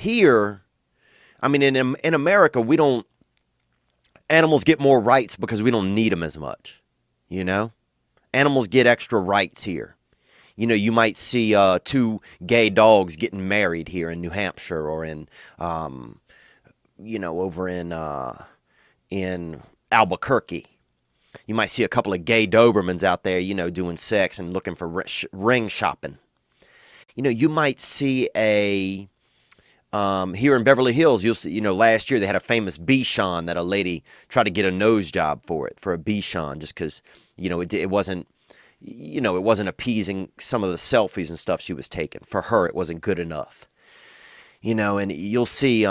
Here, I mean, in America, animals get more rights because we don't need them as much, you know? Animals get extra rights here. You might see two gay dogs getting married here in New Hampshire or over in Albuquerque. You might see a couple of gay Dobermans out there, doing sex and looking for ring shopping. You might see here in Beverly Hills, you'll see, last year they had a famous Bichon that a lady tried to get a nose job for a Bichon just because, it wasn't, it wasn't appeasing some of the selfies and stuff she was taking. For her, it wasn't good enough. And you'll see,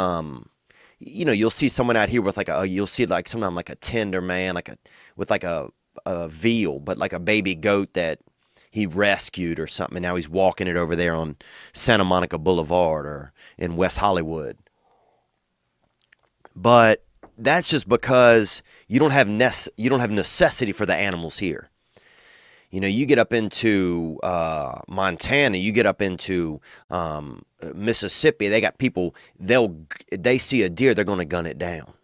you'll see someone out here with you'll see like sometimes like a tender man, with a veal, but like a baby goat that he rescued or something, and now he's walking it over there on Santa Monica Boulevard or in West Hollywood. But that's just because you don't have necessity for the animals here. You get up into Montana, you get up into Mississippi, they got people, they see a deer, they're going to gun it down.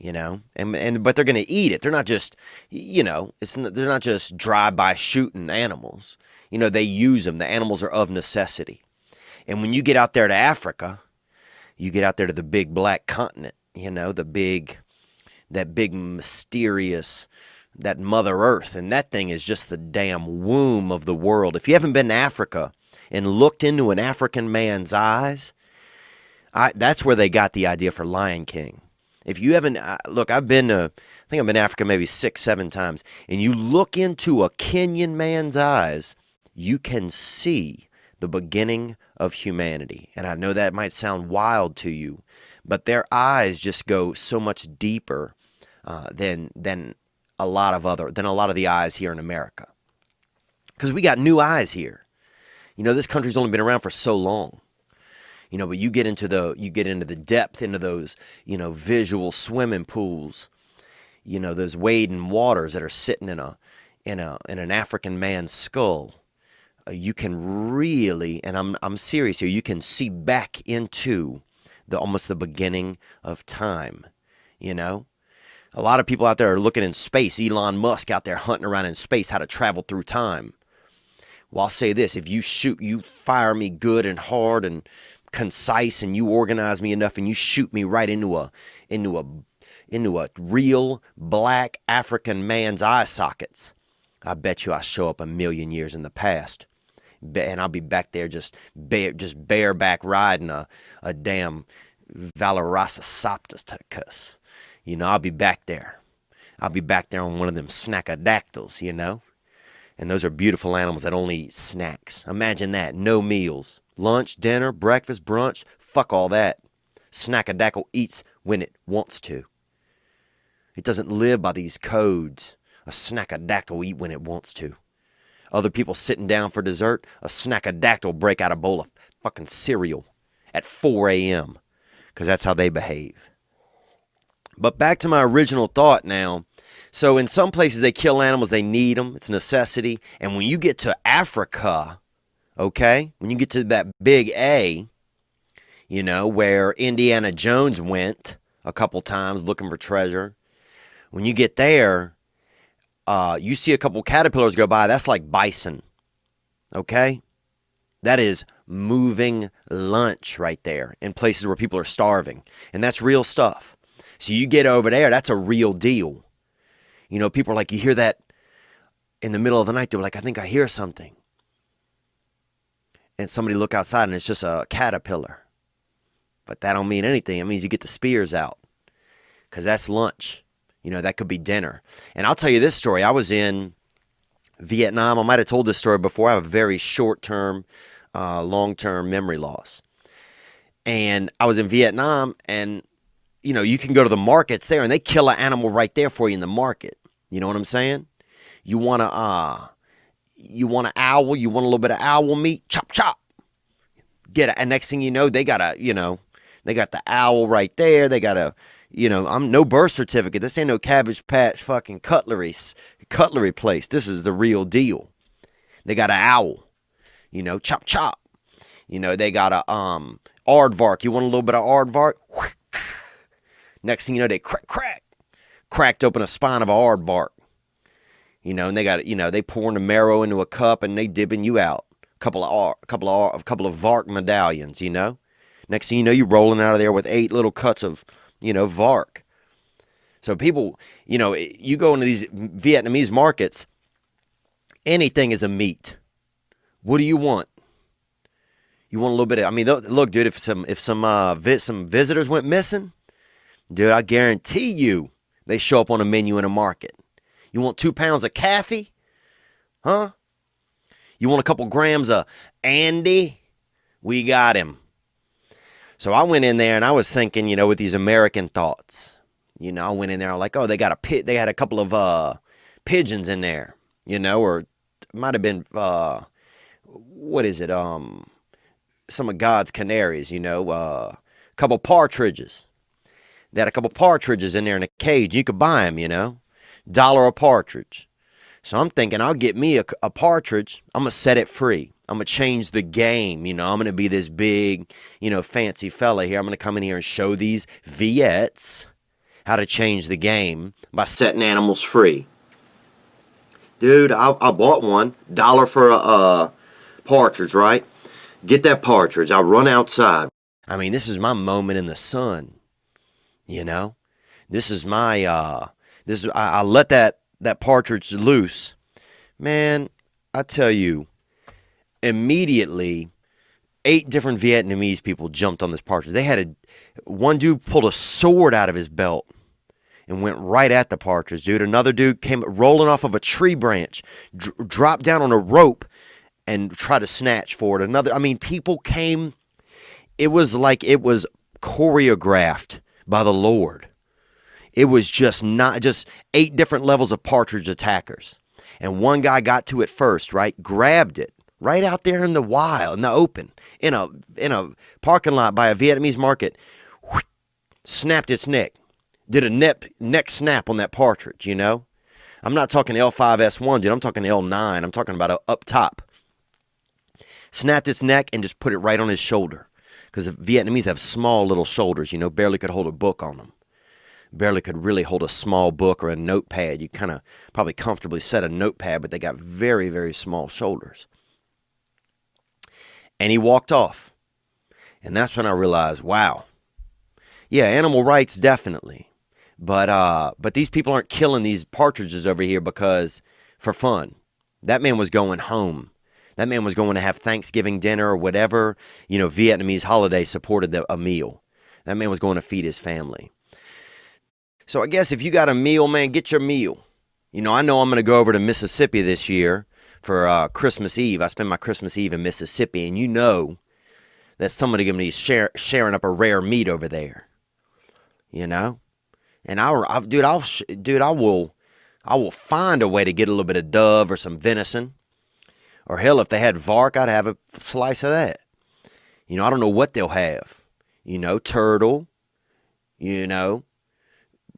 But they're going to eat it. They're not just, they're not just drive-by shooting animals. They use them. The animals are of necessity. And when you get out there to Africa, you get out there to the big black continent, that big mysterious, that Mother Earth. And that thing is just the damn womb of the world. If you haven't been to Africa and looked into an African man's eyes, that's where they got the idea for Lion King. If you haven't, look, I think I've been to Africa maybe 6, 7 times, and you look into a Kenyan man's eyes, you can see the beginning of humanity. And I know that might sound wild to you, but their eyes just go so much deeper than a lot of the eyes here in America. Because we got new eyes here. This country's only been around for so long. But you get into the depth, into those, visual swimming pools, those wading waters that are sitting in an African man's skull. You can really, and I'm serious here, you can see back into almost the beginning of time. A lot of people out there are looking in space. Elon Musk out there hunting around in space, how to travel through time. Well, I'll say this: if you fire me good and hard and concise, and you organize me enough, and you shoot me right into a real black African man's eye sockets, I bet you I show up 1,000,000 years in the past, and I'll be back there just bareback riding a damn Velociraptor. I'll be back there. I'll be back there on one of them snackadactyls, And those are beautiful animals that only eat snacks. Imagine that, no meals. Lunch, dinner, breakfast, brunch, fuck all that. Snackadackle eats when it wants to. It doesn't live by these codes. A snackadactyl will eat when it wants to. Other people sitting down for dessert, a snackadactyl break out a bowl of fucking cereal at 4 a.m. because that's how they behave. But back to my original thought now. So in some places they kill animals, they need them, it's a necessity. And when you get to Africa, okay, when you get to that big A, where Indiana Jones went a couple times looking for treasure, when you get there, you see a couple caterpillars go by, that's like bison, okay? That is moving lunch right there in places where people are starving. And that's real stuff. So you get over there, that's a real deal. People are like, you hear that in the middle of the night, they're like, I think I hear something. And somebody look outside and it's just a caterpillar. But that don't mean anything. It means you get the spears out. Because that's lunch. That could be dinner. And I'll tell you this story. I was in Vietnam. I might have told this story before. I have a very short-term, long-term memory loss. And I was in Vietnam, and, you can go to the markets there, and they kill an animal right there for you in the market. You know what I'm saying? You want an owl, you want a little bit of owl meat, chop, chop. And next thing you know, they got the owl right there. They got I'm no birth certificate. This ain't no Cabbage Patch fucking cutlery place. This is the real deal. They got an owl, chop, chop. They got all aardvark. You want a little bit of aardvark? Next thing you know, they cracked open a spine of an aardvark. You know, and they got, you know, they pouring the marrow into a cup and they dipping you out. A couple of vark medallions, you know. Next thing you know, you're rolling out of there with 8 little cuts of, you know, vark. So people, you know, you go into these Vietnamese markets, anything is a meat. What do you want? You want a little bit of, I mean, look, dude, if some visitors went missing, dude, I guarantee you they show up on a menu in a market. You want 2 pounds of Kathy? Huh? You want a couple grams of Andy? We got him. So I went in there and I was thinking, you know, with these American thoughts. You know, I went in there like, oh, they had a couple of pigeons in there, you know, or it might have been what is it? Some of God's canaries, you know, a couple partridges. They had a couple partridges in there in a cage. You could buy them, you know, $1 a partridge. So I'm thinking I'll get me a partridge. I'm going to set it free. I'm going to change the game. You know, I'm going to be this big, you know, fancy fella here. I'm going to come in here and show these Viets how to change the game by setting animals free. Dude, I bought one. $1 for a partridge, right? Get that partridge. I run outside. I mean, this is my moment in the sun. You know? This is my, I let that partridge loose. Man, I tell you, immediately 8 different Vietnamese people jumped on this partridge. They had one dude pulled a sword out of his belt and went right at the partridge, dude. Another dude came rolling off of a tree branch, dropped down on a rope and tried to snatch for it. I mean, people came. It was like it was choreographed by the Lord. It was just 8 different levels of partridge attackers. And one guy got to it first, right? Grabbed it right out there in the wild, in the open, in a parking lot by a Vietnamese market, snapped its neck. Did a neck snap on that partridge, you know? I'm not talking L5S1, dude. I'm talking L9. I'm talking about up top. Snapped its neck and just put it right on his shoulder. Because the Vietnamese have small little shoulders, you know, barely could hold a book on them. Barely could really hold a small book or a notepad. You kind of probably comfortably set a notepad, but they got very, very small shoulders. And he walked off. And that's when I realized, wow. Yeah, animal rights, definitely. But these people aren't killing these partridges over here for fun. That man was going home. That man was going to have Thanksgiving dinner or whatever, you know, Vietnamese holiday supported a meal. That man was going to feed his family. So I guess if you got a meal, man, get your meal. You know I'm going to go over to Mississippi this year for Christmas Eve. I spend my Christmas Eve in Mississippi, and you know that somebody going to be sharing up a rare meat over there. You know? And I will find a way to get a little bit of dove or some venison. Or hell, if they had vark, I'd have a slice of that. You know, I don't know what they'll have. You know, turtle. You know,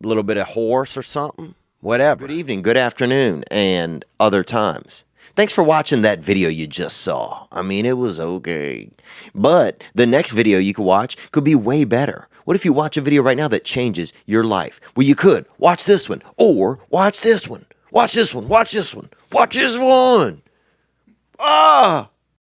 a little bit of horse or something. Whatever. Good evening, good afternoon, and other times. Thanks for watching that video you just saw. I mean, it was okay. But the next video you could watch could be way better. What if you watch a video right now that changes your life? Well, you could. Watch this one. Or watch this one. Watch this one. Watch this one. Watch this one. Ah!